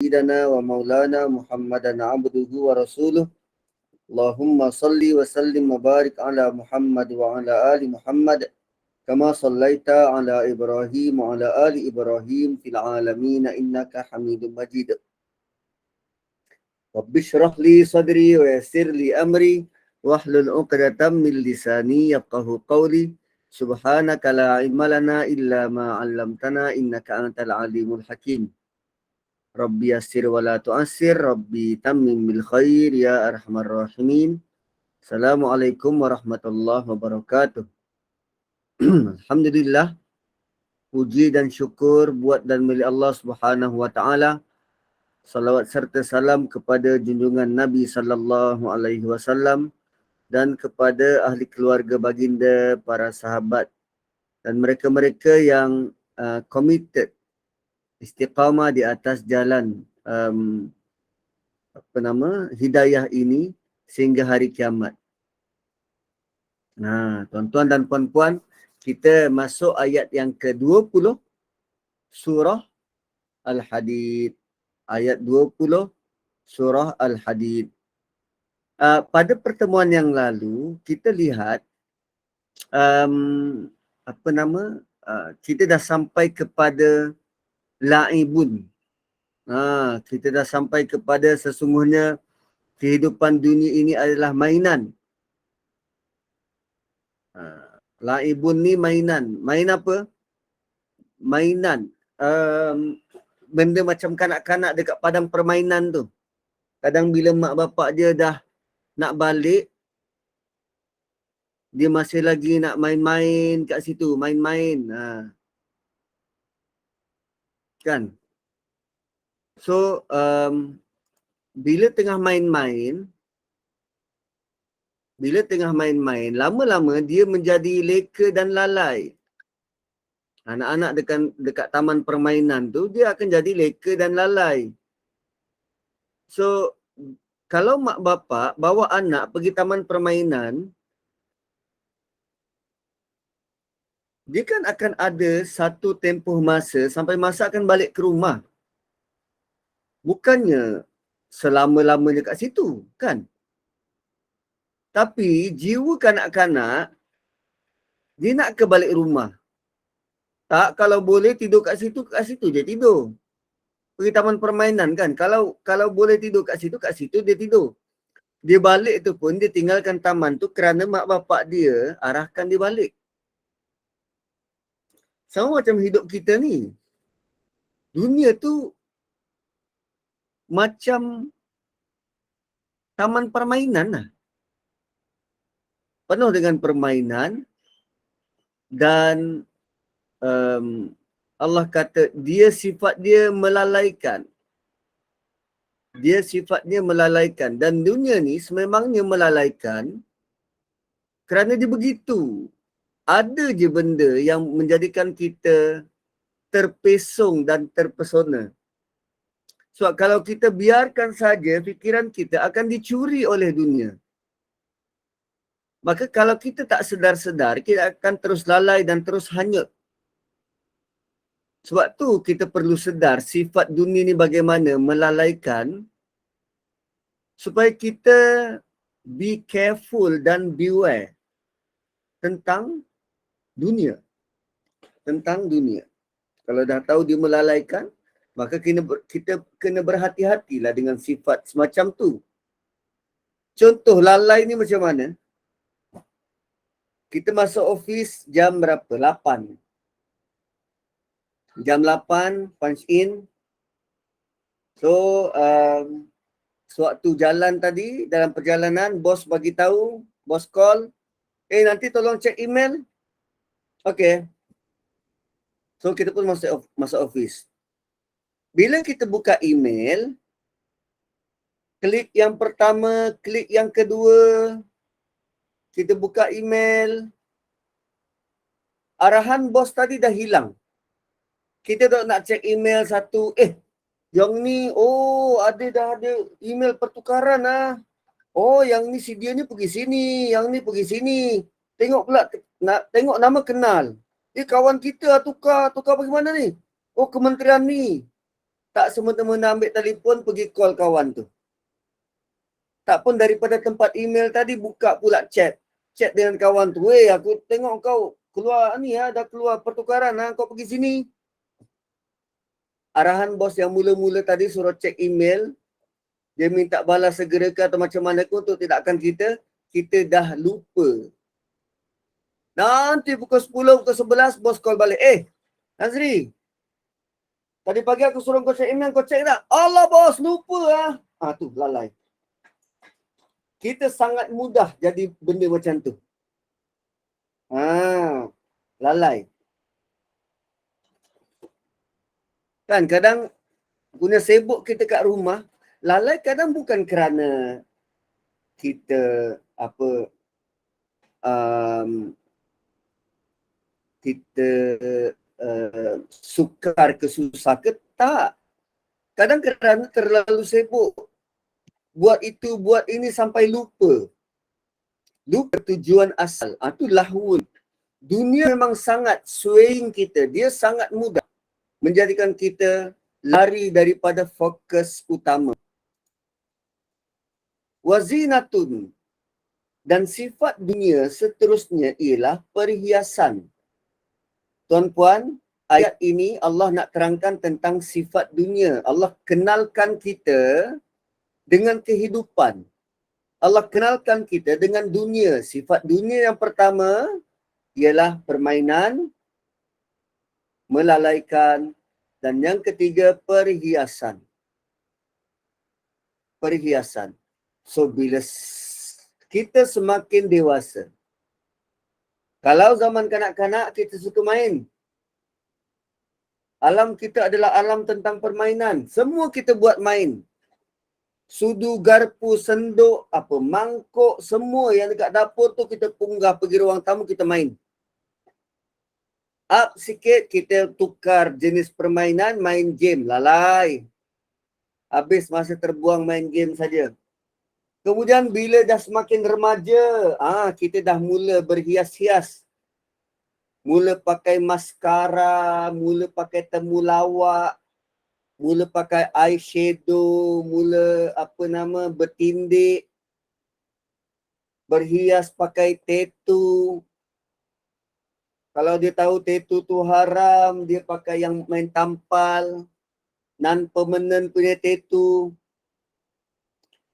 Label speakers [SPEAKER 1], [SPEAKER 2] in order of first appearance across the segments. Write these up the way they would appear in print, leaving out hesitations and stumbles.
[SPEAKER 1] سيدنا ومولانا محمدا عبده ورسوله اللهم صل وسلم وبارك على محمد وعلى آل محمد كما صليت على إبراهيم وعلى آل إبراهيم في العالمين إنك حميد مجيد رب اشرح لي صدري ويسر لي أمري واحلل عقدة من لساني يفقه قولي سبحانك لا علم لنا إلا ما علمتنا إنك أنت العليم الحكيم Rabbi yassir wa la tu'assir, Rabbi tammim bil khair, ya arhamar rahimin. Assalamualaikum warahmatullahi wabarakatuh. Alhamdulillah, puji dan syukur buat dan milik Allah Subhanahu wa taala. Salawat serta salam kepada junjungan Nabi sallallahu alaihi wasallam dan kepada ahli keluarga baginda, para sahabat dan mereka-mereka yang committed istiqamah di atas jalan hidayah ini sehingga hari kiamat. Nah, tuan-tuan dan puan-puan, kita masuk ayat yang ke-20 surah Al-Hadid. Ayat 20 surah Al-Hadid. Pada pertemuan yang lalu kita lihat kita dah sampai kepada la'ibun. Kita dah sampai kepada sesungguhnya kehidupan dunia ini adalah mainan. La'ibun ni mainan. Main apa? Mainan. Benda macam kanak-kanak dekat padang permainan tu. Kadang bila mak bapak dia dah nak balik, dia masih lagi nak main-main kat situ. Main-main. Kan? So, bila tengah main-main, lama-lama dia menjadi leka dan lalai. Anak-anak dekat taman permainan tu, dia akan jadi leka dan lalai. So, kalau mak bapak bawa anak pergi taman permainan, dia kan akan ada satu tempoh masa sampai masa akan balik ke rumah. Bukannya selama-lamanya kat situ, kan? Tapi jiwa kanak-kanak, dia nak ke balik rumah. Tak, kalau boleh tidur kat situ dia tidur. Pergi taman permainan kan, kalau boleh tidur kat situ dia tidur. Dia balik tu pun dia tinggalkan taman tu kerana mak bapak dia arahkan dia balik. Sama macam hidup kita ni. Dunia tu macam taman permainan lah. Penuh dengan permainan dan Allah kata sifat dia melalaikan. Dia sifatnya melalaikan. Dan dunia ni sememangnya melalaikan kerana dia begitu. Ada je benda yang menjadikan kita terpesong dan terpesona. Sebab kalau kita biarkan saja, fikiran kita akan dicuri oleh dunia. Maka kalau kita tak sedar-sedar, kita akan terus lalai dan terus hanyut. Sebab tu kita perlu sedar sifat dunia ni bagaimana melalaikan supaya kita be careful dan beware tentang dunia. Tentang dunia. Kalau dah tahu dia melalaikan, maka kita kena berhati-hatilah dengan sifat semacam tu. Contoh lalai ni macam mana? Kita masuk office jam berapa? 8. Jam 8, punch in. So, sewaktu jalan tadi, dalam perjalanan, bos bagi tahu, bos call, nanti tolong cek email. Okay. So, kita pun masuk office. Bila kita buka email, klik yang pertama, klik yang kedua, kita buka email, arahan bos tadi dah hilang. Kita dah nak cek email satu, yang ni, dah ada email pertukaran lah. Yang ni si dia ni pergi sini, yang ni pergi sini. Tengok pula, tengok nama kenal. Kawan kita tukar bagaimana ni? Kementerian ni. Tak semena-mena ambil telefon, pergi call kawan tu. Tak pun daripada tempat email tadi, buka pula chat. Chat dengan kawan tu. Weh, aku tengok kau keluar ni ya, dah keluar pertukaran ha, kau pergi sini. Arahan bos yang mula-mula tadi suruh cek email, dia minta balas segera ke atau macam mana ke untuk tidakkan kita dah lupa. Nanti pukul 10, pukul 11, bos call balik. Nazri, tadi pagi aku suruh kau cek email, kau cek tak? Allah bos, lupa lah. Tu, lalai. Kita sangat mudah jadi benda macam tu. Lalai. Kan kadang guna sibuk kita kat rumah, lalai kadang bukan kerana kita kita sukar ke susah ke, tak. Kadang kerana terlalu sibuk. Buat itu, buat ini sampai lupa. Lupa tujuan asal. Itu lahun. Dunia memang sangat swaying kita. Dia sangat mudah menjadikan kita lari daripada fokus utama. Wazinatun. Dan sifat dunia seterusnya ialah perhiasan. Tuan-puan, ayat ini Allah nak terangkan tentang sifat dunia. Allah kenalkan kita dengan kehidupan. Allah kenalkan kita dengan dunia. Sifat dunia yang pertama ialah permainan, melalaikan, dan yang ketiga perhiasan. Perhiasan. So, bila kita semakin dewasa, kalau zaman kanak-kanak kita suka main, alam kita adalah alam tentang permainan. Semua kita buat main. Sudu, garpu, senduk, mangkuk, semua yang dekat dapur tu kita punggah pergi ruang tamu, kita main. Up sikit, kita tukar jenis permainan, main game. Lalai. Habis masa terbuang main game saja. Kemudian bila dah semakin remaja, kita dah mula berhias-hias. Mula pakai maskara, mula pakai temulawak, mula pakai eyeshadow, mula bertindik, berhias pakai tattoo. Kalau dia tahu tattoo tu haram, dia pakai yang main tampal, non-permanent punya tattoo.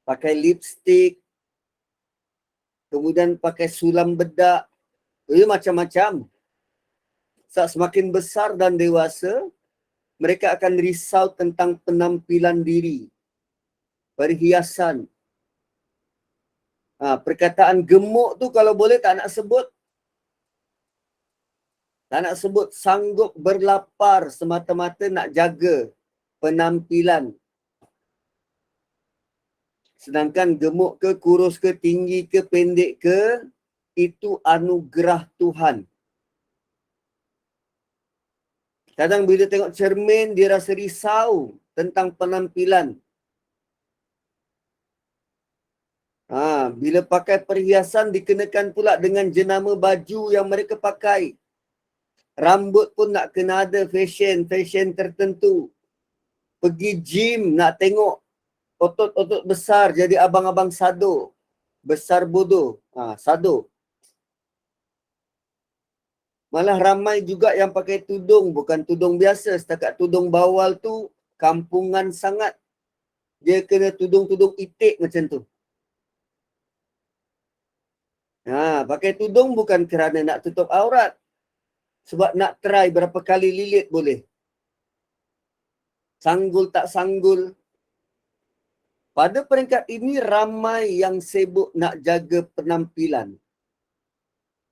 [SPEAKER 1] Pakai lipstick, kemudian pakai sulam bedak, macam-macam. Saat semakin besar dan dewasa, mereka akan risau tentang penampilan diri, perhiasan. Perkataan gemuk tu kalau boleh tak nak sebut. Tak nak sebut, sanggup berlapar semata-mata nak jaga penampilan. Sedangkan gemuk ke, kurus ke, tinggi ke, pendek ke, itu anugerah Tuhan. Kadang bila tengok cermin, dia rasa risau tentang penampilan. Bila pakai perhiasan, dikenakan pula dengan jenama baju yang mereka pakai. Rambut pun nak kena ada fashion tertentu. Pergi gym, nak tengok otot-otot besar, jadi abang-abang sado. Besar bodoh. Sado. Malah ramai juga yang pakai tudung. Bukan tudung biasa. Setakat tudung bawal tu, kampungan sangat. Dia kena tudung-tudung itik macam tu. Pakai tudung bukan kerana nak tutup aurat. Sebab nak try berapa kali lilit boleh. Sanggul tak sanggul. Pada peringkat ini ramai yang sibuk nak jaga penampilan.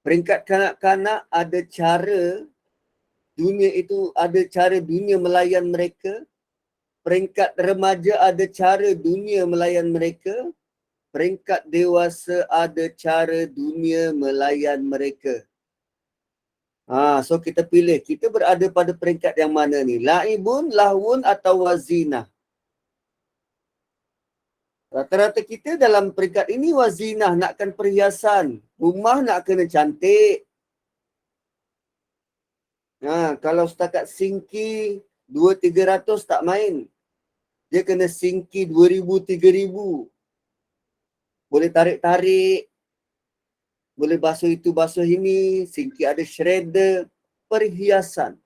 [SPEAKER 1] Peringkat kanak-kanak ada cara dunia melayan mereka. Peringkat remaja ada cara dunia melayan mereka. Peringkat dewasa ada cara dunia melayan mereka. So kita pilih, kita berada pada peringkat yang mana ni? Laibun, lahun atau wazinah? Rata-rata kita dalam peringkat ini wazinah, nakkan perhiasan. Rumah nak kena cantik. Kalau setakat singki 200-300 tak main. Dia kena singki 2,000, 3,000. Boleh tarik-tarik. Boleh basuh itu, basuh ini. Singki ada shredder. Perhiasan.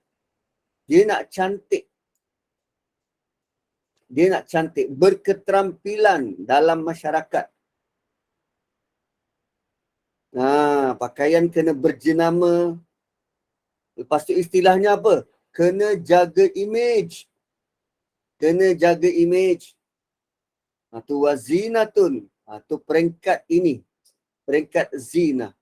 [SPEAKER 1] Dia nak cantik. Dia nak cantik. Berketerampilan dalam masyarakat. Pakaian kena berjenama. Lepas tu istilahnya apa? Kena jaga image. Kena jaga image. Tu wazinatun. Tu peringkat ini. Peringkat zina.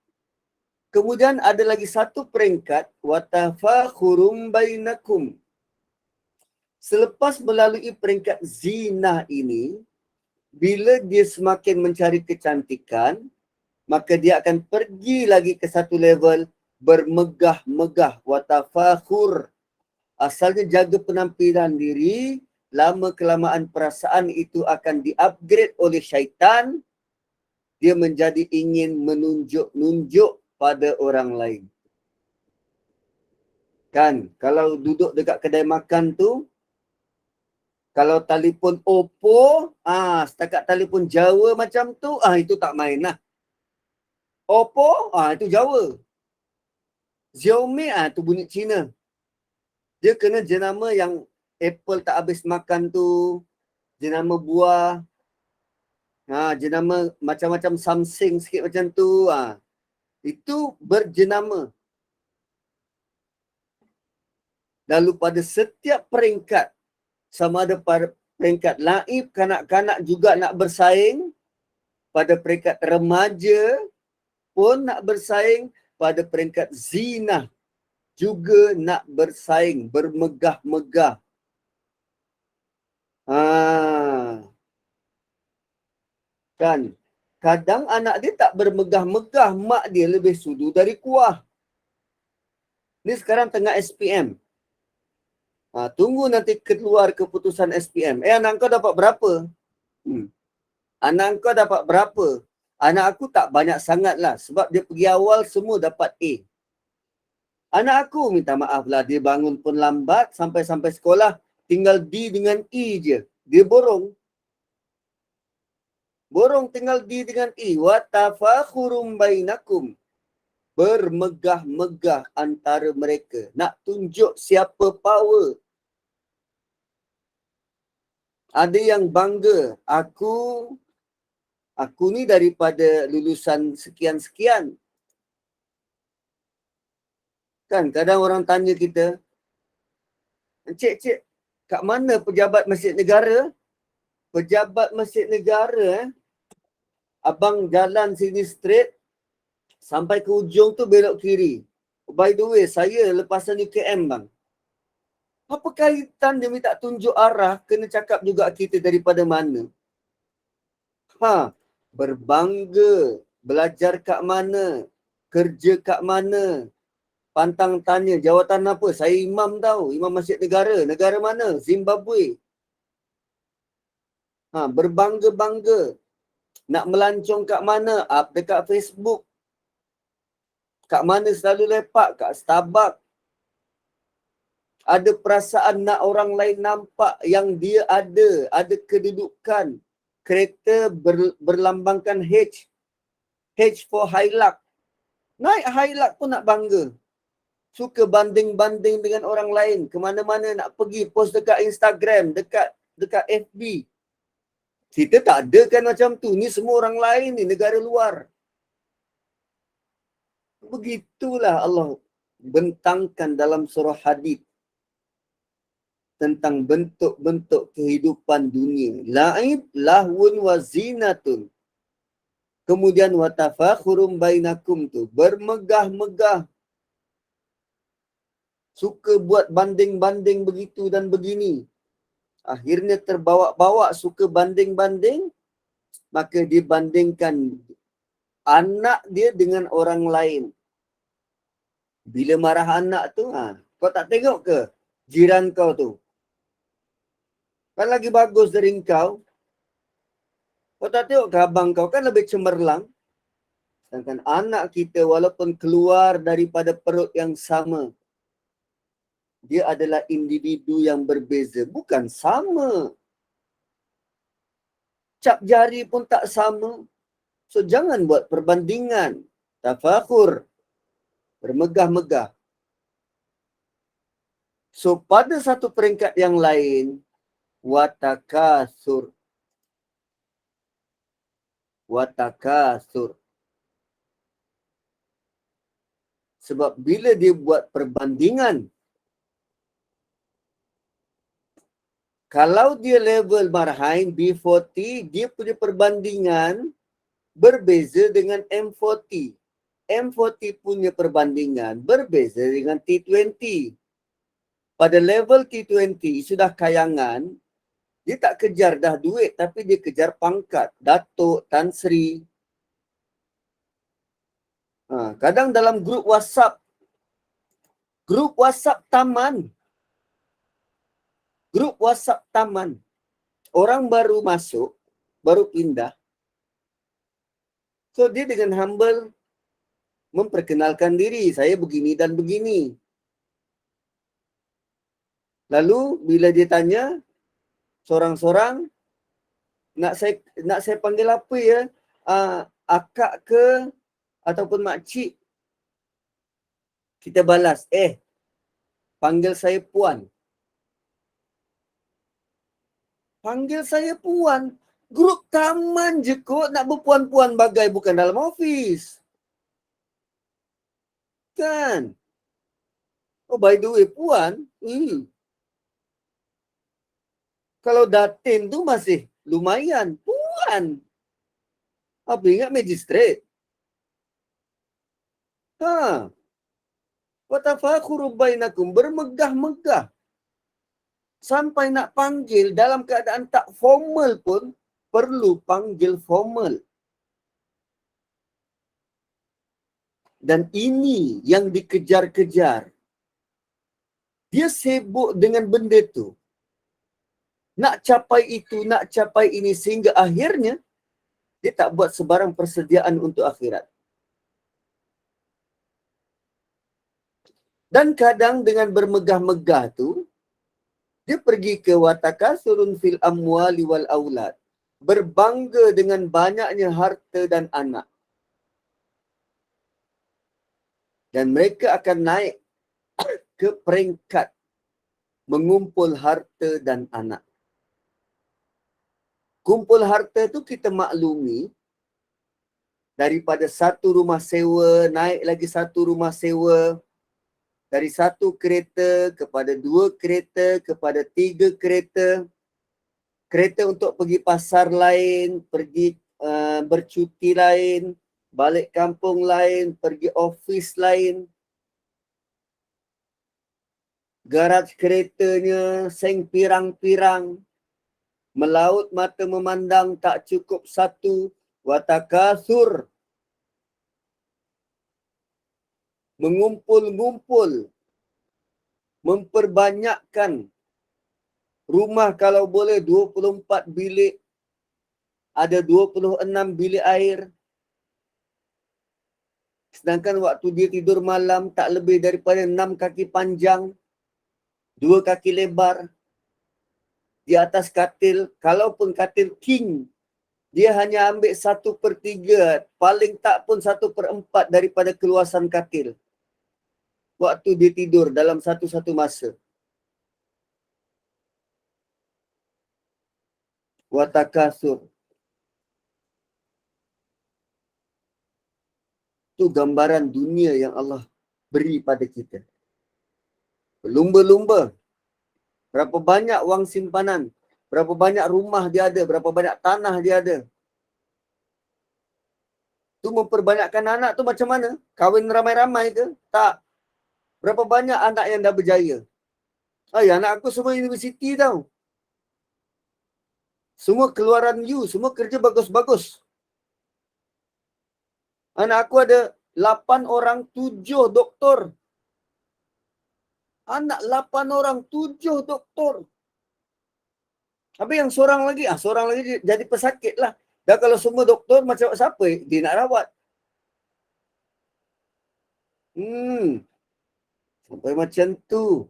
[SPEAKER 1] Kemudian ada lagi satu peringkat. Watafakhurum bainakum. Selepas melalui peringkat zina ini, bila dia semakin mencari kecantikan, maka dia akan pergi lagi ke satu level bermegah-megah. Watafakhur. Asalnya jaga penampilan diri, lama-kelamaan perasaan itu akan di-upgrade oleh syaitan. Dia menjadi ingin menunjuk-nunjuk pada orang lain. Kan, kalau duduk dekat kedai makan tu, kalau telefon Oppo, setakat telefon Jawa macam tu, itu tak main lah. Oppo, itu Jawa. Xiaomi, tu bunyi Cina. Dia kena jenama yang Apple tak habis makan tu, jenama buah, jenama macam-macam Samsung sikit macam tu. Itu berjenama. Lalu pada setiap peringkat, sama ada pada peringkat laib, kanak-kanak juga nak bersaing, pada peringkat remaja pun nak bersaing, pada peringkat zina juga nak bersaing, bermegah-megah. Kan? Kadang anak dia tak bermegah-megah, mak dia lebih sudu dari kuah. Ni sekarang tengah SPM. Tunggu nanti keluar keputusan SPM. Anak kau dapat berapa? Anak kau dapat berapa? Anak aku tak banyak sangat lah. Sebab dia pergi awal semua dapat A. Anak aku minta maaf lah. Dia bangun pun lambat. Sampai-sampai sekolah tinggal D dengan E je. Dia borong. Borong tinggal D dengan E. Watafakhurum bainakum. Bermegah-megah antara mereka. Nak tunjuk siapa power. Ada yang bangga. Aku ni daripada lulusan sekian-sekian. Kan kadang orang tanya kita, Encik, kat mana pejabat masjid negara? Pejabat masjid negara, abang jalan sini straight, sampai ke ujung tu belok kiri. By the way, saya lepasan UKM bang. Apa kaitan dia minta tunjuk arah, kena cakap juga kita daripada mana? Berbangga, belajar kat mana, kerja kat mana, pantang tanya, jawatan apa? Saya imam tahu, imam masjid negara. Negara mana? Zimbabwe. Berbangga-bangga. Nak melancong kat mana? Up dekat Facebook. Kat mana selalu lepak? Kat Starbucks. Ada perasaan nak orang lain nampak yang dia ada kedudukan. Kereta berlambangkan H. H for Hilux. Naik Hilux pun nak bangga. Suka banding-banding dengan orang lain. Kemana-mana nak pergi, post dekat Instagram, dekat FB. Kita tak ada kan macam tu. Ni semua orang lain ni, negara luar. Begitulah Allah bentangkan dalam surah Hadid tentang bentuk-bentuk kehidupan dunia. La'ib, lahwun wa zinatun. Kemudian watafakhurum bainakum tu. Bermegah-megah. Suka buat banding-banding begitu dan begini. Akhirnya terbawa-bawa suka banding-banding. Maka dibandingkan anak dia dengan orang lain. Bila marah anak tu, kau tak tengok ke jiran kau tu? Kan lagi bagus dari kau. Kau tak tengok ke abang kau? Kan lebih cemerlang. Sedangkan anak kita walaupun keluar daripada perut yang sama, dia adalah individu yang berbeza. Bukan sama. cap jari pun tak sama. So jangan buat perbandingan. Tafakhur. Bermegah-megah. So pada satu peringkat yang lain, watakasur. Watakasur. Sebab bila dia buat perbandingan, kalau dia level marhain B40, dia punya perbandingan berbeza dengan M40. M40 punya perbandingan berbeza dengan T20. Pada level T20 sudah kayangan, dia tak kejar dah duit tapi dia kejar pangkat. Datuk, Tan Sri. Kadang dalam grup WhatsApp taman. Grup WhatsApp taman. Orang baru masuk, baru pindah. So dia dengan humble memperkenalkan diri, saya begini dan begini. Lalu bila dia tanya sorang-sorang, nak saya panggil apa ya? Akak ke ataupun makcik? Kita balas, panggil saya puan. Panggil saya puan. Grup taman je kot nak berpuan-puan bagai bukan dalam office. Kan? Oh by the way, puan. Kalau datin tu masih lumayan. Puan. Apa ingat magistrate? Watafakhuru bainakum, bermegah-megah. Sampai nak panggil dalam keadaan tak formal pun perlu panggil formal. Dan ini yang dikejar-kejar. Dia sibuk dengan benda tu. Nak capai itu, nak capai ini sehingga akhirnya dia tak buat sebarang persediaan untuk akhirat. Dan kadang dengan bermegah-megah tu, dia pergi ke watakasurun fil amwali wal aulad. Berbangga dengan banyaknya harta dan anak. Dan mereka akan naik ke peringkat mengumpul harta dan anak. Kumpul harta tu kita maklumi daripada satu rumah sewa, naik lagi satu rumah sewa, dari satu kereta kepada dua kereta, kepada tiga kereta, kereta untuk pergi pasar lain, pergi bercuti lain, balik kampung lain, pergi office lain. Garaj keretanya seng pirang-pirang. Melaut mata memandang tak cukup satu. Watakasur. Mengumpul-ngumpul. Memperbanyakkan. Rumah kalau boleh 24 bilik. Ada 26 bilik air. Sedangkan waktu dia tidur malam tak lebih daripada 6 kaki panjang. 2 kaki lebar. Di atas katil, kalaupun katil king, dia hanya ambil 1/3, paling tak pun 1/4 daripada keluasan katil. Waktu dia tidur dalam satu-satu masa. Watakasur. Itu gambaran dunia yang Allah beri pada kita. Lumba-lumba. Berapa banyak wang simpanan. Berapa banyak rumah dia ada. Berapa banyak tanah dia ada. Tu memperbanyakkan anak tu macam mana? Kahwin ramai-ramai ke? Tak. Berapa banyak anak yang dah berjaya? Anak aku semua universiti tau. Semua keluaran you, semua kerja bagus-bagus. Anak aku ada 8 orang, 7 doktor. Anak 8 orang, 7 doktor. Habis yang seorang lagi jadi pesakit lah. Dan kalau semua doktor macam siapa dia nak rawat? Sampai macam tu.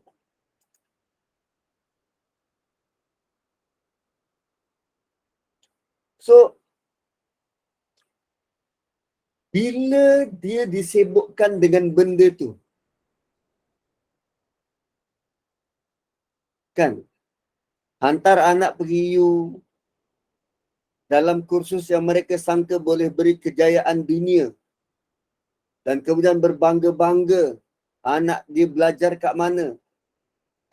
[SPEAKER 1] So, bila dia disibukkan dengan benda tu, kan, hantar anak pergi U dalam kursus yang mereka sangka boleh beri kejayaan dunia, dan kemudian berbangga-bangga anak dia belajar kat mana,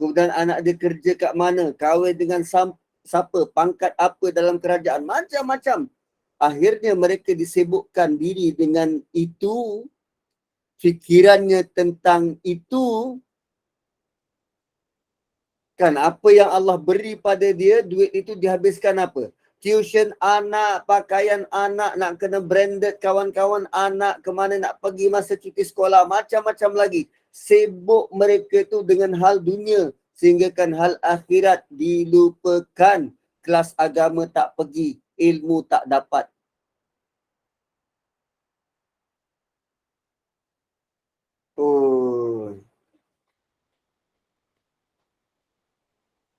[SPEAKER 1] kemudian anak dia kerja kat mana, kahwin dengan siapa, pangkat apa dalam kerajaan, macam-macam. Akhirnya mereka disibukkan diri dengan itu, fikirannya tentang itu, kan, apa yang Allah beri pada dia, duit itu dihabiskan apa? Tuition anak, pakaian anak, nak kena branded kawan-kawan anak, kemana nak pergi masa cuti sekolah, macam-macam lagi. Sibuk mereka tu dengan hal dunia, sehingga kan hal akhirat dilupakan. Kelas agama tak pergi, ilmu tak dapat. Oh,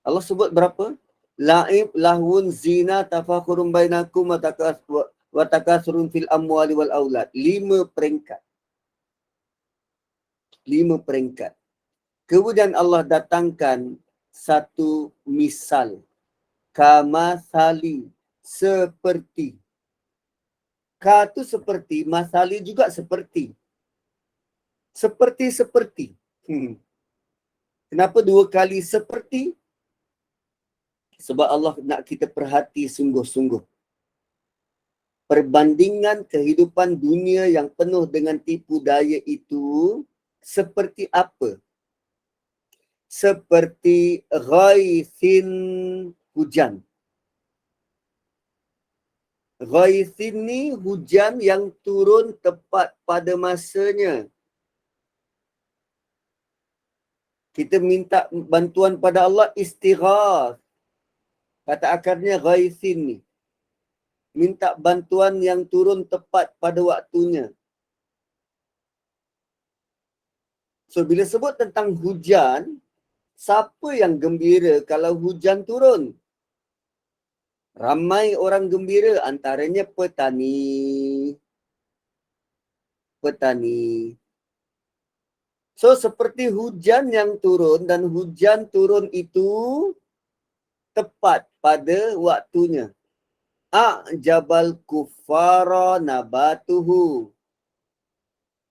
[SPEAKER 1] Allah sebut berapa? La'ib, lahun, zina, tafakurun bainakum, wa takasurun fil amwali wal aulad. 5 peringkat. 5 peringkat. Kemudian Allah datangkan satu misal. Kama sali, seperti. Ka tu seperti, masali juga seperti. Seperti-seperti. Kenapa 2 kali seperti? Sebab Allah nak kita perhati sungguh-sungguh. Perbandingan kehidupan dunia yang penuh dengan tipu daya itu seperti apa? Seperti ghaithin, hujan. Ghaithin ni hujan yang turun tepat pada masanya. Kita minta bantuan pada Allah, istighath. Kata akarnya ghaithin ni. Minta bantuan yang turun tepat pada waktunya. So, bila sebut tentang hujan, siapa yang gembira kalau hujan turun? Ramai orang gembira, antaranya petani. So, seperti hujan yang turun, dan hujan turun itu tepat pada waktunya. A'jabal kuffara nabatuhu.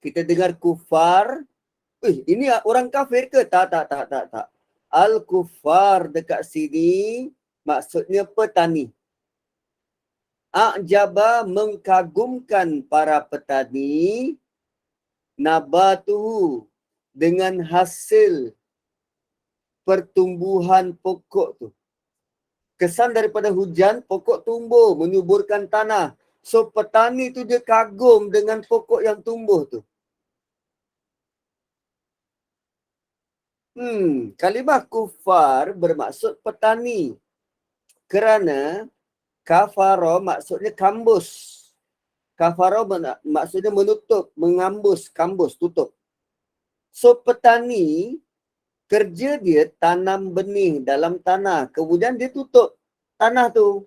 [SPEAKER 1] Kita dengar kufar, ini orang kafir ke? Tak. Al-kuffar dekat sini maksudnya petani. A'jaba, mengkagumkan para petani, nabatuhu, dengan hasil pertumbuhan pokok tu. Kesan daripada hujan, pokok tumbuh, menyuburkan tanah. So, petani tu dia kagum dengan pokok yang tumbuh tu. Kalimah kufar bermaksud petani. Kerana kafara maksudnya kambus. Kafara maksudnya menutup, mengambus, kambus, tutup. So, petani, kerja dia tanam benih dalam tanah. Kemudian dia tutup tanah tu.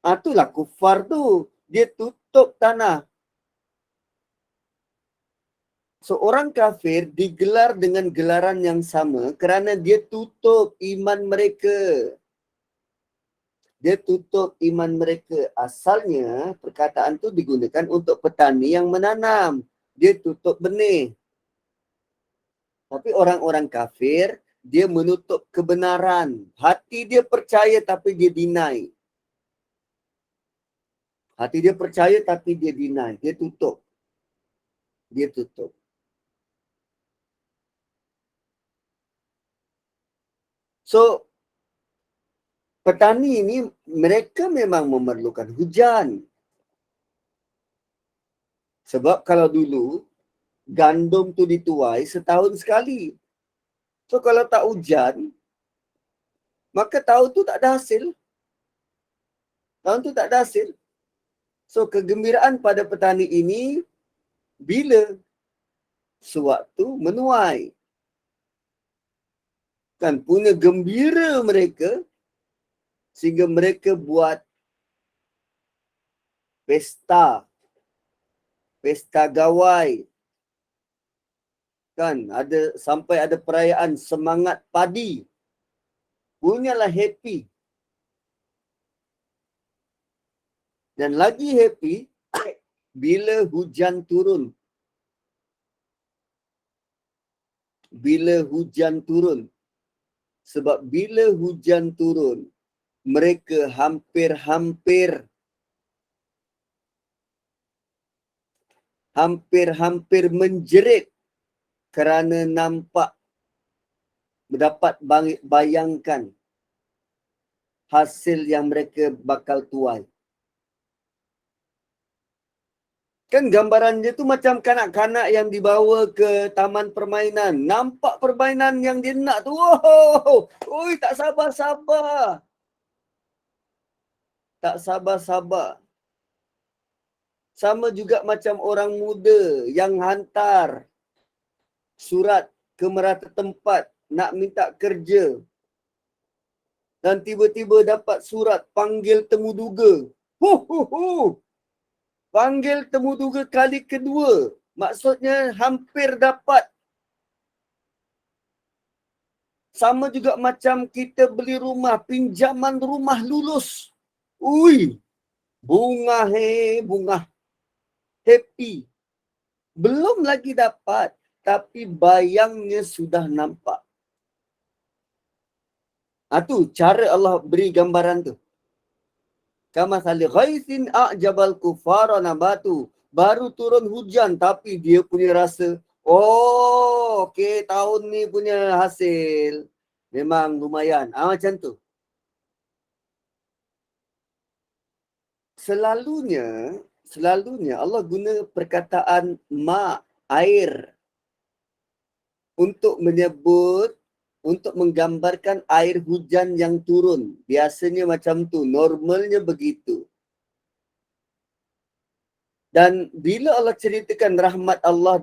[SPEAKER 1] Itulah kufar tu. Dia tutup tanah. So, orang kafir digelar dengan gelaran yang sama kerana dia tutup iman mereka. Dia tutup iman mereka. Asalnya, perkataan tu digunakan untuk petani yang menanam. Dia tutup benih. Tapi orang-orang kafir, dia menutup kebenaran. Hati dia percaya tapi dia deny. Hati dia percaya tapi dia deny. Dia tutup. So, petani ini mereka memang memerlukan hujan. Sebab kalau dulu gandum tu dituai setahun sekali. So, kalau tak hujan, maka tahun tu tak ada hasil. So, kegembiraan pada petani ini bila sewaktu menuai. Kan punya gembira mereka sehingga mereka buat pesta gawai. Kan ada sampai ada perayaan semangat padi. Punyalah happy. Dan lagi happy bila hujan turun. Bila hujan turun. Sebab bila hujan turun, mereka hampir-hampir menjerit kerana nampak mendapat bayangkan hasil yang mereka bakal tuai. Kan gambaran dia tu macam kanak-kanak yang dibawa ke taman permainan. Nampak permainan yang dia nak tu. Oh, oi, tak sabar-sabar. Tak sabar-sabar. Sama juga macam orang muda yang hantar surat ke merata tempat nak minta kerja. Dan tiba-tiba dapat surat panggil temuduga. Panggil temuduga kali kedua. Maksudnya hampir dapat. Sama juga macam kita beli rumah, pinjaman rumah lulus. Ui, bunga bunga. Happy. Belum lagi dapat, tapi bayangnya sudah nampak. Tu cara Allah beri gambaran tu. Kama sali ghaisin a'jabal kufara nabatu. Baru turun hujan tapi dia punya rasa, oh, okey, tahun ni punya hasil memang lumayan. Macam tu. Selalunya Allah guna perkataan ma, air, untuk menyebut, untuk menggambarkan air hujan yang turun. Biasanya macam tu, normalnya begitu. Dan bila Allah ceritakan rahmat Allah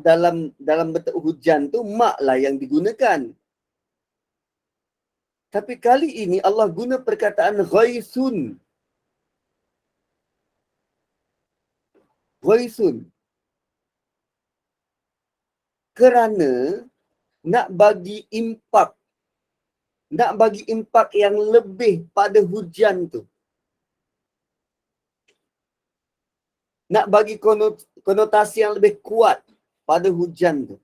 [SPEAKER 1] dalam bentuk hujan tu, mak lah yang digunakan. Tapi kali ini Allah guna perkataan ghaisun. Ghaisun. Kerana nak bagi impak yang lebih pada hujan tu. Nak bagi konotasi yang lebih kuat pada hujan tu.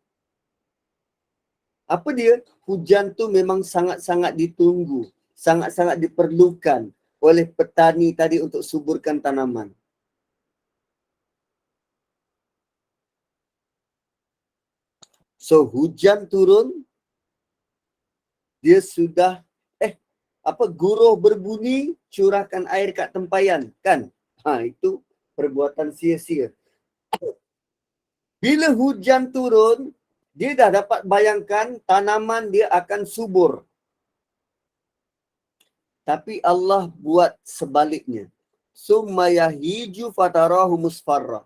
[SPEAKER 1] Apa dia? Hujan tu memang sangat-sangat ditunggu, sangat-sangat diperlukan oleh petani tadi untuk suburkan tanaman. So hujan turun, dia sudah guruh berbunyi, curahkan air kat tempayan, kan? Itu perbuatan sia-sia. Bila hujan turun, dia dah dapat bayangkan tanaman dia akan subur. Tapi Allah buat sebaliknya. Summa yahiju fatarahu musfarra.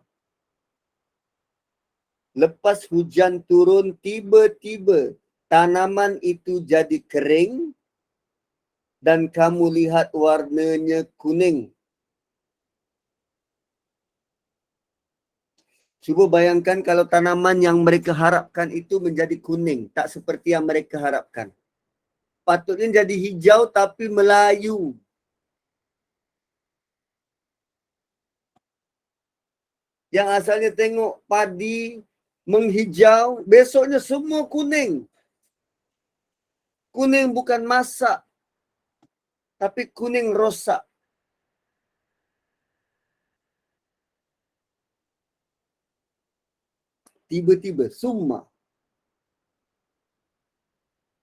[SPEAKER 1] Lepas hujan turun, tiba-tiba tanaman itu jadi kering dan kamu lihat warnanya kuning. Cuba bayangkan kalau tanaman yang mereka harapkan itu menjadi kuning, tak seperti yang mereka harapkan. Patutnya jadi hijau tapi melayu. Yang asalnya tengok padi menghijau, besoknya semua kuning. Kuning bukan masak, tapi kuning rosak. Tiba-tiba, summa.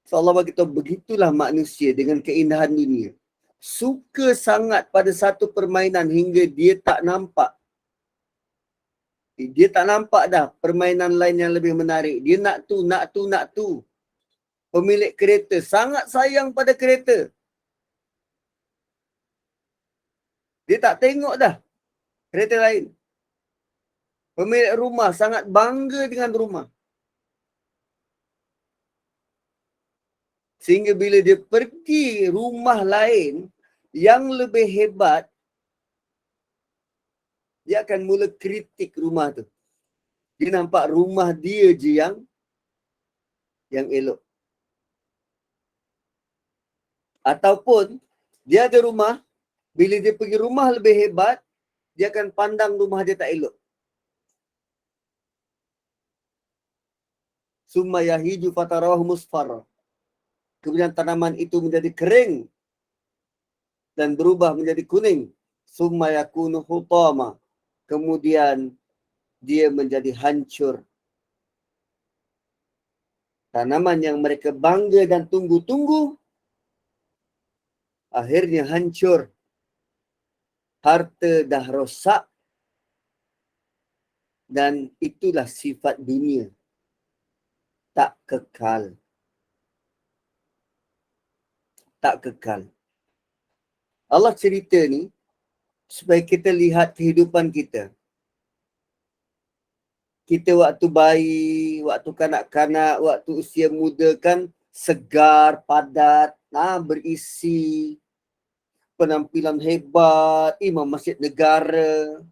[SPEAKER 1] So Allah bagi tahu, begitulah manusia dengan keindahan dunia. Suka sangat pada satu permainan hingga dia tak nampak. Dia tak nampak dah permainan lain yang lebih menarik. Dia nak tu. Pemilik kereta sangat sayang pada kereta. Dia tak tengok dah kereta lain. Pemilik rumah sangat bangga dengan rumah. Sehingga bila dia pergi rumah lain yang lebih hebat, dia akan mula kritik rumah tu. Dia nampak rumah dia je yang elok. Ataupun dia ada rumah, bila dia pergi rumah lebih hebat, dia akan pandang rumah dia tak elok. Summa yahiju fatarahu musfar. Kemudian tanaman itu menjadi kering dan berubah menjadi kuning. Summa yakunu hutama. Kemudian dia menjadi hancur. Tanaman yang mereka bangga dan tunggu-tunggu akhirnya hancur. Harta dah rosak. Dan itulah sifat dunia. Tak kekal. Tak kekal. Allah cerita ni supaya kita lihat kehidupan kita. Kita waktu bayi, waktu kanak-kanak, waktu usia muda kan segar, padat, berisi, penampilan hebat, imam masjid negara.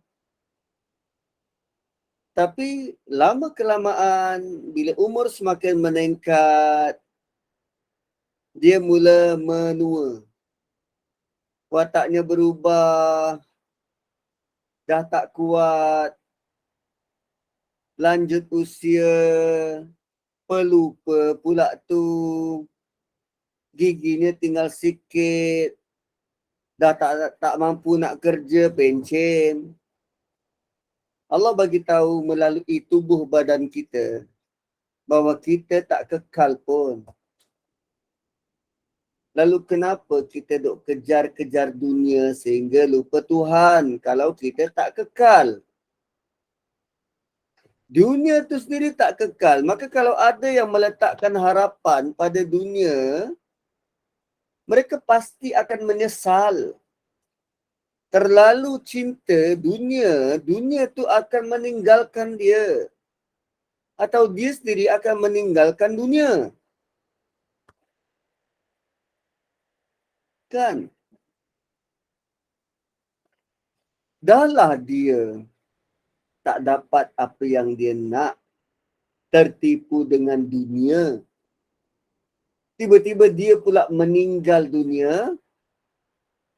[SPEAKER 1] Tapi lama-kelamaan, bila umur semakin meningkat, dia mula menua. Wataknya berubah, dah tak kuat, lanjut usia, pelupa pula tu, giginya tinggal sikit, dah tak mampu nak kerja, pencen. Allah bagi tahu melalui tubuh badan kita bahawa kita tak kekal pun. Lalu kenapa kita duk kejar-kejar dunia sehingga lupa Tuhan kalau kita tak kekal? Dunia tu sendiri tak kekal. Maka kalau ada yang meletakkan harapan pada dunia, mereka pasti akan menyesal. Terlalu cinta dunia, dunia tu akan meninggalkan dia. Atau dia sendiri akan meninggalkan dunia. Kan? Dahlah dia tak dapat apa yang dia nak, tertipu dengan dunia. Tiba-tiba dia pula meninggal dunia.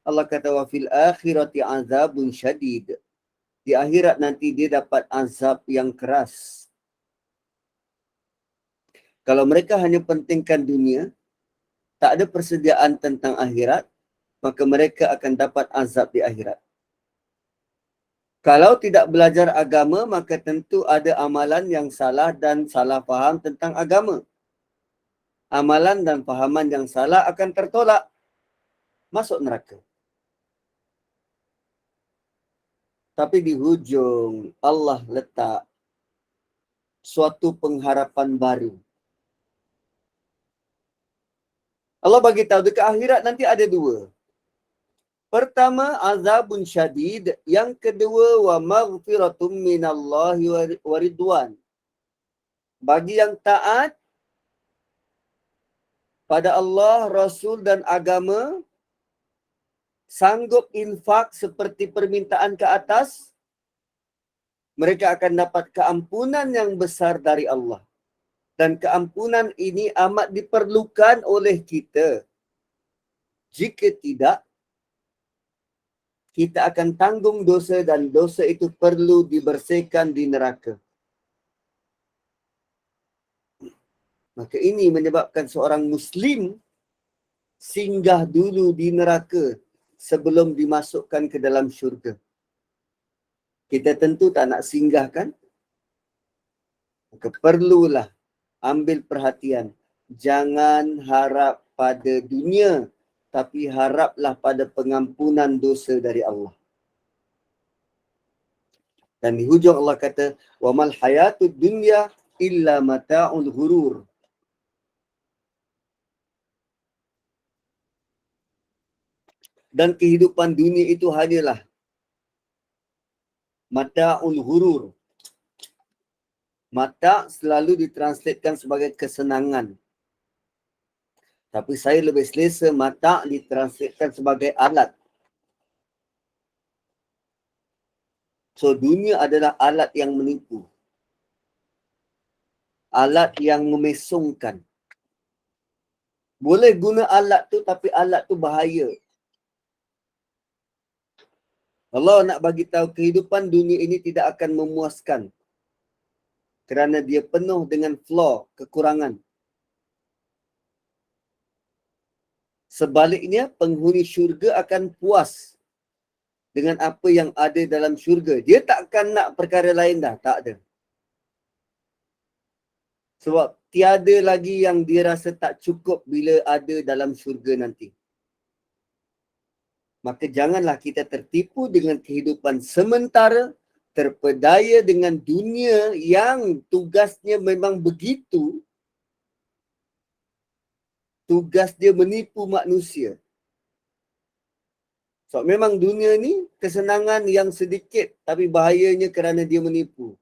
[SPEAKER 1] Allah kata wa fil akhirati azabun syadid. Di akhirat nanti dia dapat azab yang keras. Kalau mereka hanya pentingkan dunia, tak ada persediaan tentang akhirat, maka mereka akan dapat azab di akhirat. Kalau tidak belajar agama, maka tentu ada amalan yang salah dan salah faham tentang agama. Amalan dan fahaman yang salah akan tertolak. Masuk neraka. Tapi di hujung Allah letak suatu pengharapan baru. Allah bagi tahu dekat akhirat nanti ada dua. Pertama, azabun syadid. Yang kedua, wa maghfiratum minallahi wa ridwan. Bagi yang taat pada Allah, Rasul dan agama, sanggup infak seperti permintaan ke atas, mereka akan dapat keampunan yang besar dari Allah. Dan keampunan ini amat diperlukan oleh kita. Jika tidak, kita akan tanggung dosa dan dosa itu perlu dibersihkan di neraka. Maka ini menyebabkan seorang Muslim singgah dulu di neraka sebelum dimasukkan ke dalam syurga. Kita tentu tak nak singgah kan? Maka perlulah ambil perhatian. Jangan harap pada dunia, tapi haraplah pada pengampunan dosa dari Allah. Dan di hujung Allah kata, wa mal hayatud dunya illa mata'ul ghurur. Dan kehidupan dunia itu hanyalah mata'ul ghurur. Mata' selalu ditranslatekan sebagai kesenangan. Tapi saya lebih selesa mata' ditranslatekan sebagai alat. So dunia adalah alat yang menipu. Alat yang memesongkan. Boleh guna alat tu tapi alat tu bahaya. Allah nak bagi tahu kehidupan dunia ini tidak akan memuaskan. Kerana dia penuh dengan flaw, kekurangan. Sebaliknya, penghuni syurga akan puas dengan apa yang ada dalam syurga. Dia takkan nak perkara lain dah. Tak ada. Sebab tiada lagi yang dia rasa tak cukup bila ada dalam syurga nanti. Maka janganlah kita tertipu dengan kehidupan sementara, terpedaya dengan dunia yang tugasnya memang begitu. Tugas dia menipu manusia. So memang dunia ni kesenangan yang sedikit tapi bahayanya kerana dia menipu.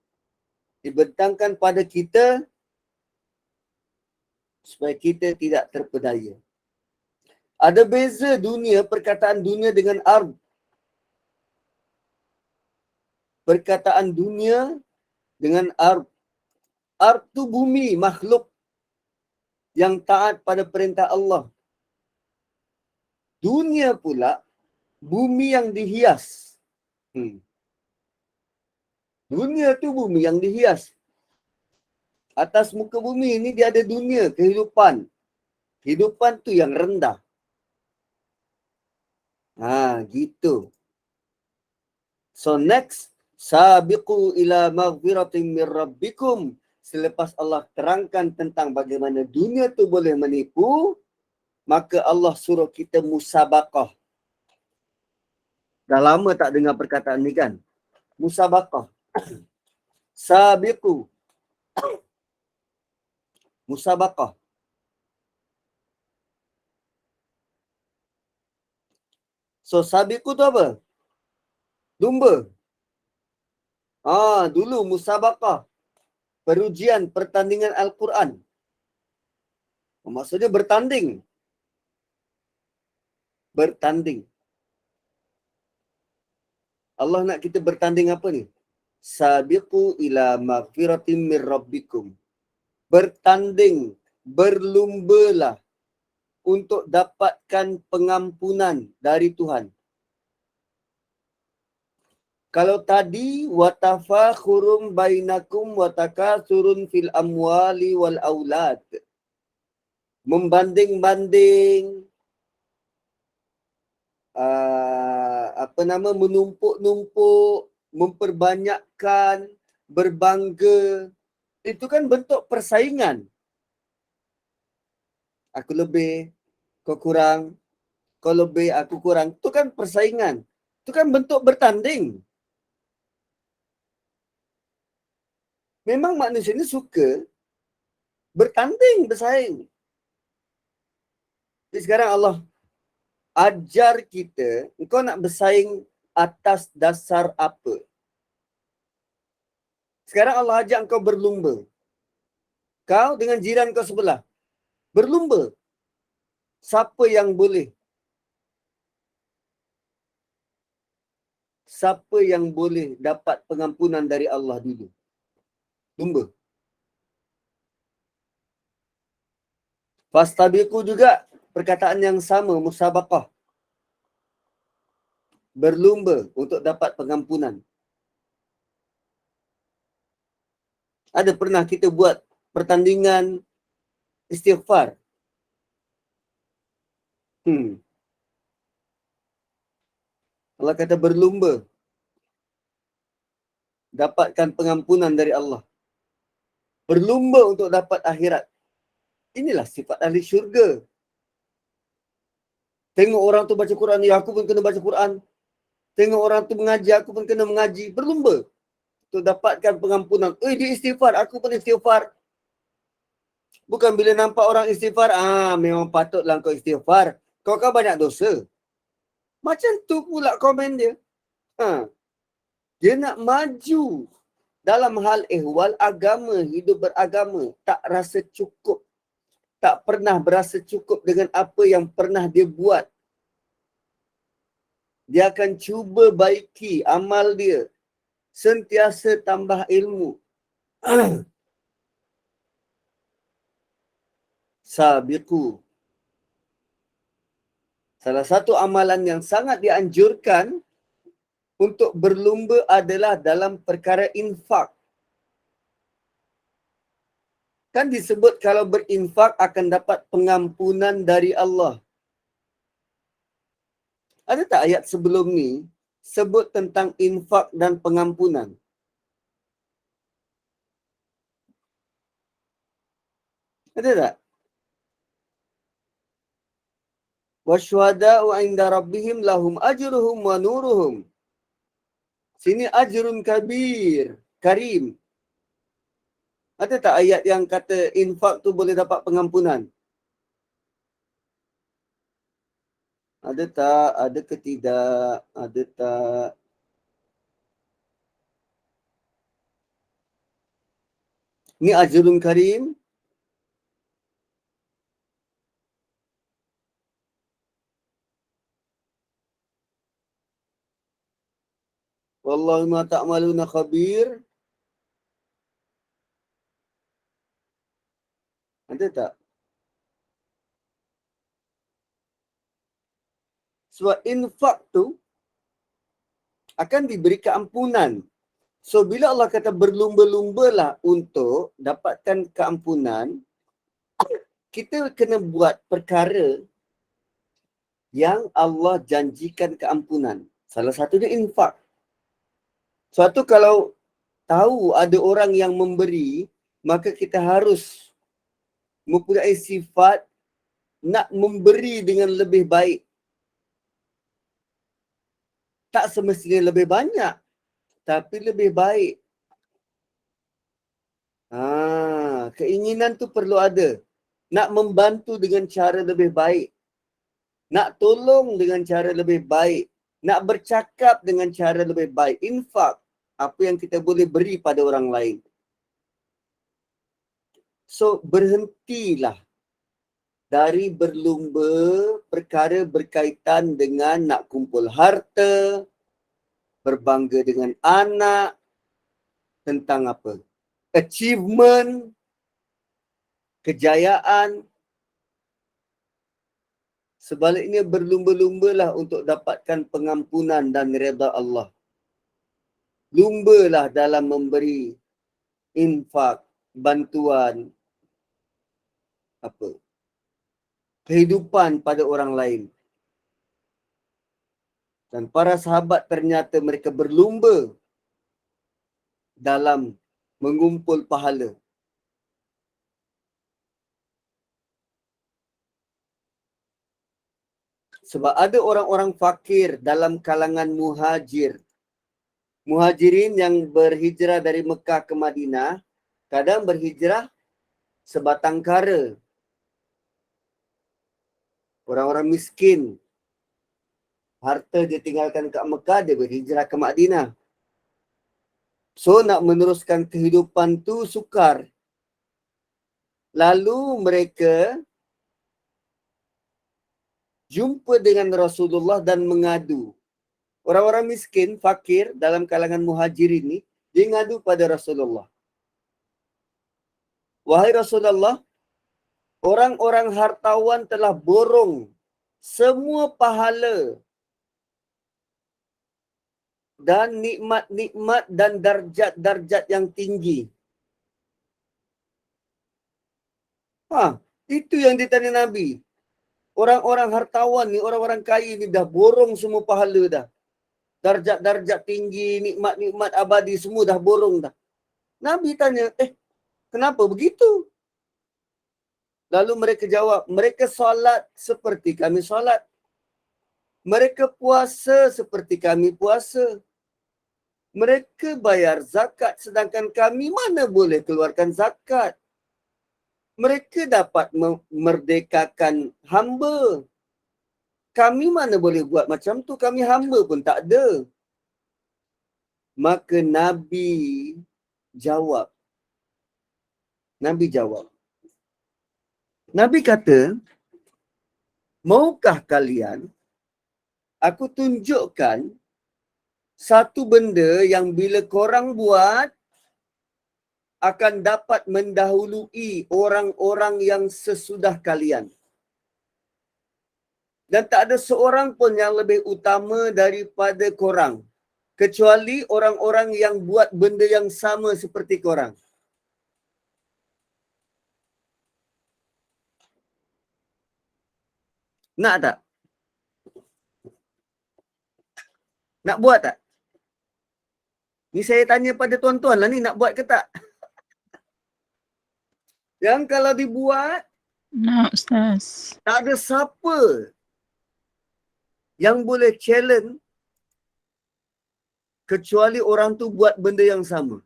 [SPEAKER 1] Dibentangkan pada kita supaya kita tidak terpedaya. Ada beza dunia, perkataan dunia dengan ard. Perkataan dunia dengan ard. Ard tu bumi, makhluk yang taat pada perintah Allah. Dunia pula bumi yang dihias. Dunia tu bumi yang dihias. Atas muka bumi ini dia ada dunia, kehidupan. Kehidupan tu yang rendah. Gitu. So next, sabiqu ila maghfiratin min rabbikum. Selepas Allah terangkan tentang bagaimana dunia tu boleh menipu, maka Allah suruh kita musabaqah. Dah lama tak dengar perkataan ni kan? Musabaqah. Sabiqu. Musabaqah. So sabiqu tu apa? Lumba. Dulu musabaqah. Perujian pertandingan Al-Quran. Maksudnya bertanding. Bertanding. Allah nak kita bertanding apa ni? Sabiqu ila maghfiratin min rabbikum. Bertanding, berlumbalah untuk dapatkan pengampunan dari Tuhan. Kalau tadi watafakhurum bainakum watakasurun fil amwali wal aulad. Membanding-banding, menumpuk-numpuk, memperbanyakkan, berbangga. Itu kan bentuk persaingan. Aku lebih, kau kurang. Kau lebih, aku kurang. Itu kan persaingan. Itu kan bentuk bertanding. Memang manusia ni suka bertanding, bersaing. Jadi sekarang Allah ajar kita, engkau nak bersaing atas dasar apa? Sekarang Allah ajak engkau berlumba. Kau dengan jiran kau sebelah. Berlumba. Siapa yang boleh? Siapa yang boleh dapat pengampunan dari Allah dulu? Lumba. Fastabiqu juga perkataan yang sama, musabaqah. Berlumba untuk dapat pengampunan. Ada pernah kita buat pertandingan istighfar? Allah kata berlumba. Dapatkan pengampunan dari Allah. Berlumba untuk dapat akhirat. Inilah sifat ahli syurga. Tengok orang tu baca Quran, ya aku pun kena baca Quran. Tengok orang tu mengaji, aku pun kena mengaji. Berlumba untuk dapatkan pengampunan. Dia istighfar, aku pun istighfar. Bukan bila nampak orang istighfar, memang patutlah kau istighfar. Kau kan banyak dosa. Macam tu pula komen dia. Dia nak maju dalam hal ehwal agama, hidup beragama. Tak rasa cukup. Tak pernah berasa cukup dengan apa yang pernah dia buat. Dia akan cuba baiki amal dia sentiasa tambah ilmu. Sabiqu. Salah satu amalan yang sangat dianjurkan untuk berlumba adalah dalam perkara infak. Kan disebut kalau berinfak akan dapat pengampunan dari Allah. Ada tak ayat sebelum ni sebut tentang infak dan pengampunan? Ada tak? Wasyuhada'u 'inda rabbihim lahum ajruhum wa nuruhum. Sini ajrun kabir, karim. Ada tak ayat yang kata infak tu boleh dapat pengampunan? Ada tak? Ada ke tidak? Ada tak? Ni ajrun karim. Wallahu ma ta'maluna khabir. Ada tak? Sebab infak tu akan diberi keampunan. So bila Allah kata berlumba-lumbalah untuk dapatkan keampunan, kita kena buat perkara yang Allah janjikan keampunan. Salah satunya infak. Suatu kalau tahu ada orang yang memberi, maka kita harus mempunyai sifat nak memberi dengan lebih baik. Tak semestinya lebih banyak, tapi lebih baik. Keinginan tu perlu ada. Nak membantu dengan cara lebih baik. Nak tolong dengan cara lebih baik. Nak bercakap dengan cara lebih baik. Infak. Apa yang kita boleh beri pada orang lain. So, berhentilah dari berlumba perkara berkaitan dengan nak kumpul harta, berbangga dengan anak, tentang apa? Achievement, kejayaan. Sebaliknya berlumba-lumbalah untuk dapatkan pengampunan dan redha Allah. Lumbalah dalam memberi infak, bantuan, kehidupan pada orang lain. Dan para sahabat ternyata mereka berlumba dalam mengumpul pahala. Sebab ada orang-orang fakir dalam kalangan muhajir. Muhajirin yang berhijrah dari Mekah ke Madinah, kadang berhijrah sebatang kara. Orang-orang miskin. Harta dia tinggalkan kat Mekah, dia berhijrah ke Madinah. So nak meneruskan kehidupan tu sukar. Lalu mereka jumpa dengan Rasulullah dan mengadu. Orang-orang miskin, fakir dalam kalangan muhajirin ni, dia ngadu pada Rasulullah. Wahai Rasulullah, orang-orang hartawan telah borong semua pahala dan nikmat-nikmat dan darjat-darjat yang tinggi. Itu yang ditanya Nabi. Orang-orang hartawan ni, orang-orang kaya ni dah borong semua pahala dah. Darjat-darjat tinggi, nikmat-nikmat abadi semua dah borong dah. Nabi tanya, kenapa begitu? Lalu mereka jawab, mereka solat seperti kami solat. Mereka puasa seperti kami puasa. Mereka bayar zakat sedangkan kami mana boleh keluarkan zakat. Mereka dapat memerdekakan hamba. Kami mana boleh buat macam tu, kami hamba pun tak ada. Maka Nabi jawab. Nabi kata, maukah kalian aku tunjukkan satu benda yang bila korang buat akan dapat mendahului orang-orang yang sesudah kalian. Dan tak ada seorang pun yang lebih utama daripada korang, kecuali orang-orang yang buat benda yang sama seperti korang. Nak tak? Nak buat tak? Ni saya tanya pada tuan-tuan lah ni, nak buat ke tak? Yang kalau dibuat,
[SPEAKER 2] Nak, Ustaz.
[SPEAKER 1] tak ada siapa yang boleh challenge kecuali orang tu buat benda yang sama.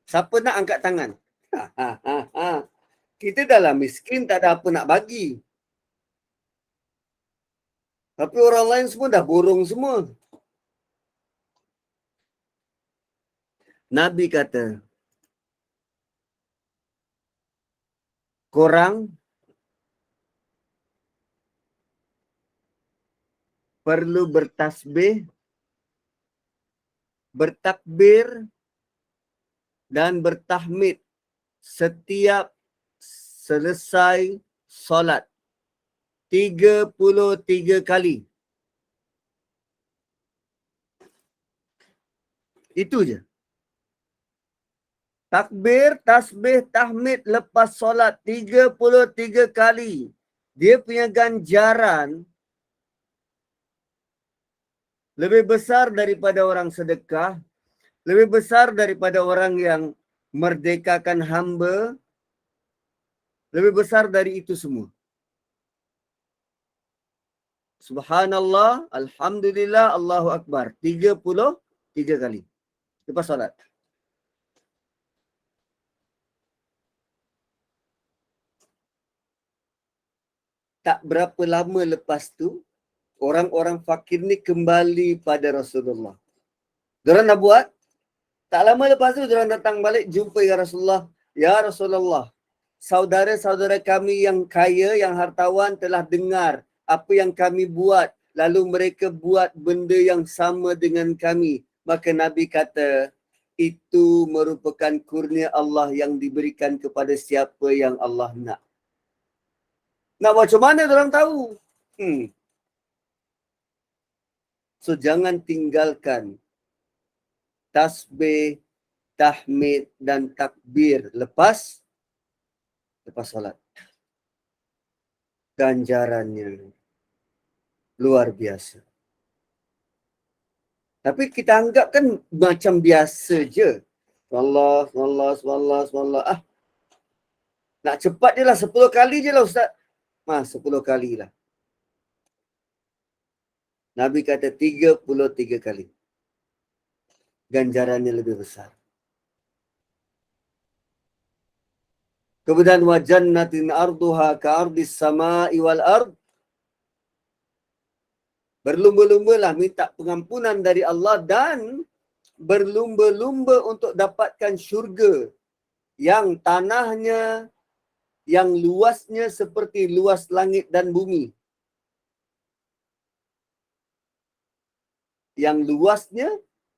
[SPEAKER 1] Siapa nak angkat tangan? Kita dalam miskin, tak ada apa nak bagi. Tapi orang lain semua dah borong semua. Nabi kata, korang perlu bertasbih, bertakbir dan bertahmid setiap selesai solat 33 kali. Itu je. Takbir, tasbih, tahmid lepas solat 33 kali. Dia punya ganjaran lebih besar daripada orang sedekah, lebih besar daripada orang yang merdekakan hamba, lebih besar dari itu semua. Subhanallah, Alhamdulillah, Allahu Akbar. 33 kali. Lepas solat. Tak berapa lama lepas tu, orang-orang fakir ni kembali pada Rasulullah. Diorang dah buat. Tak lama lepas tu, diorang datang balik jumpa ya Rasulullah. Ya Rasulullah, saudara-saudara kami yang kaya, yang hartawan telah dengar apa yang kami buat. Lalu mereka buat benda yang sama dengan kami. Maka Nabi kata, itu merupakan kurnia Allah yang diberikan kepada siapa yang Allah nak. Nak buat macam mana orang tahu? So jangan tinggalkan tasbih, tahmid dan takbir lepas solat. Ganjarannya luar biasa. Tapi kita anggap kan macam biasa je. Wallah. Nak cepat je lah, 10 kali je lah Ustaz. 10 kali lah. Nabi kata 33 kali. Ganjarannya lebih besar. Kemudian wa jannatin arduha ka'ardis sama'i wal ard. Berlumba-lumbalah minta pengampunan dari Allah dan berlumba-lumba untuk dapatkan syurga yang tanahnya, yang luasnya seperti luas langit dan bumi. Yang luasnya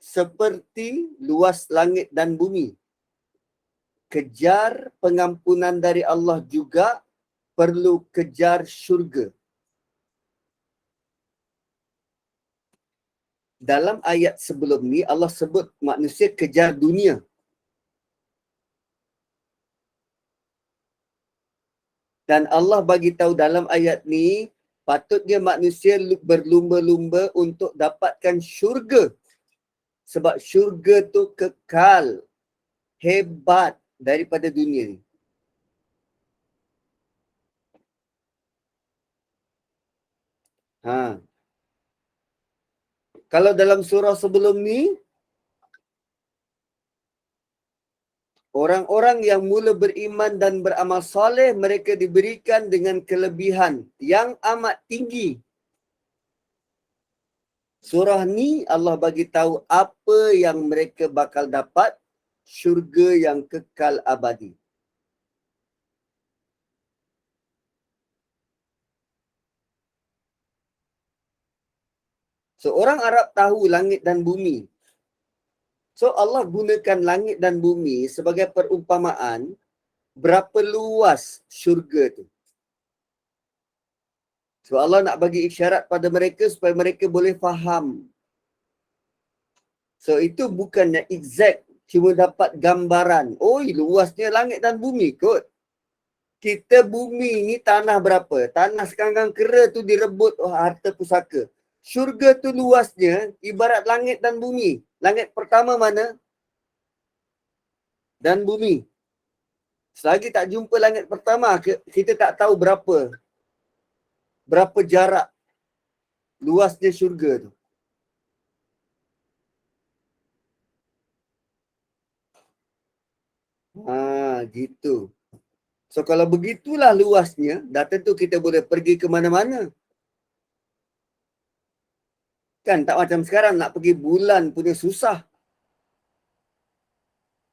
[SPEAKER 1] seperti luas langit dan bumi. Kejar pengampunan dari Allah juga perlu kejar syurga. Dalam ayat sebelum ni Allah sebut manusia kejar dunia. Dan Allah bagi tahu dalam ayat ni patutnya manusia berlumba-lumba untuk dapatkan syurga. Sebab syurga tu kekal, hebat daripada dunia ni. Kalau dalam surah sebelum ni, orang-orang yang mula beriman dan beramal soleh, mereka diberikan dengan kelebihan yang amat tinggi. Surah ni Allah bagi tahu apa yang mereka bakal dapat, syurga yang kekal abadi. So orang Arab tahu langit dan bumi. So Allah gunakan langit dan bumi sebagai perumpamaan berapa luas syurga tu. So Allah nak bagi isyarat pada mereka supaya mereka boleh faham. So itu bukannya exact, cuma dapat gambaran. Oh, luasnya langit dan bumi kot. Kita bumi ni tanah berapa? Tanah sekarang kera tu direbut harta pusaka. Syurga tu luasnya ibarat langit dan bumi. Langit pertama mana? Dan bumi. Selagi tak jumpa langit pertama, kita tak tahu berapa jarak luasnya syurga tu. Gitu. So kalau begitulah luasnya, dah tentu kita boleh pergi ke mana-mana. Kan tak macam sekarang nak pergi bulan punya susah.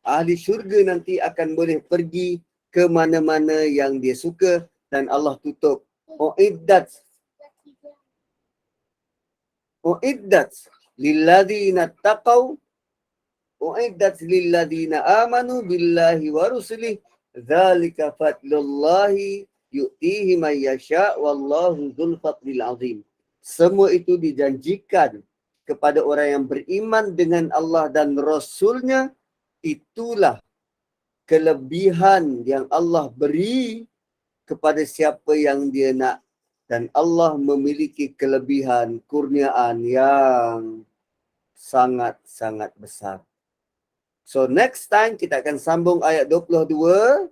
[SPEAKER 1] Ahli syurga nanti akan boleh pergi ke mana-mana yang dia suka dan Allah tutup. Uiddat lilladzina taqaw uiddat lilladzina amanu billahi wa rusulih dzalika fadlullahi yu'tihi man yasha wallahu dzul fadlil azim. Semua itu dijanjikan kepada orang yang beriman dengan Allah dan Rasulnya. Itulah kelebihan yang Allah beri kepada siapa yang dia nak. Dan Allah memiliki kelebihan, kurniaan yang sangat-sangat besar. So next time kita akan sambung ayat 22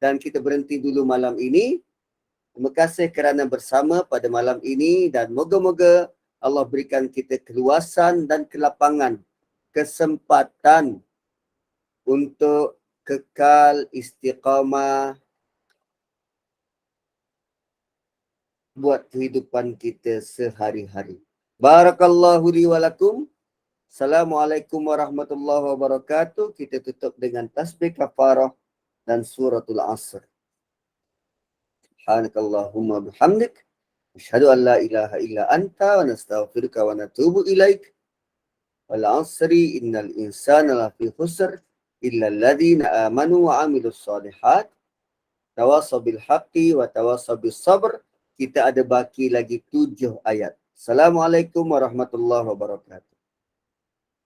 [SPEAKER 1] dan kita berhenti dulu malam ini. Terima kasih kerana bersama pada malam ini dan moga-moga Allah berikan kita keluasan dan kelapangan, kesempatan untuk kekal istiqamah buat kehidupan kita sehari-hari. Barakallahu li wa lakum. Assalamualaikum warahmatullahi wabarakatuh. Kita tutup dengan tasbih kafarah dan suratul Asr. Subhanakallahumma bihamdik. Asyhadu an la ilaha illa anta wa nastaghfiruka wa natubu ilaik. Wal asri innal insana lafi khusr illa alladhina amanu wa amilus solihat. Tawasaw bil haqqi wa tawasaw bis sabr. Kita ada baki lagi 7 ayat. Assalamualaikum warahmatullahi wabarakatuh.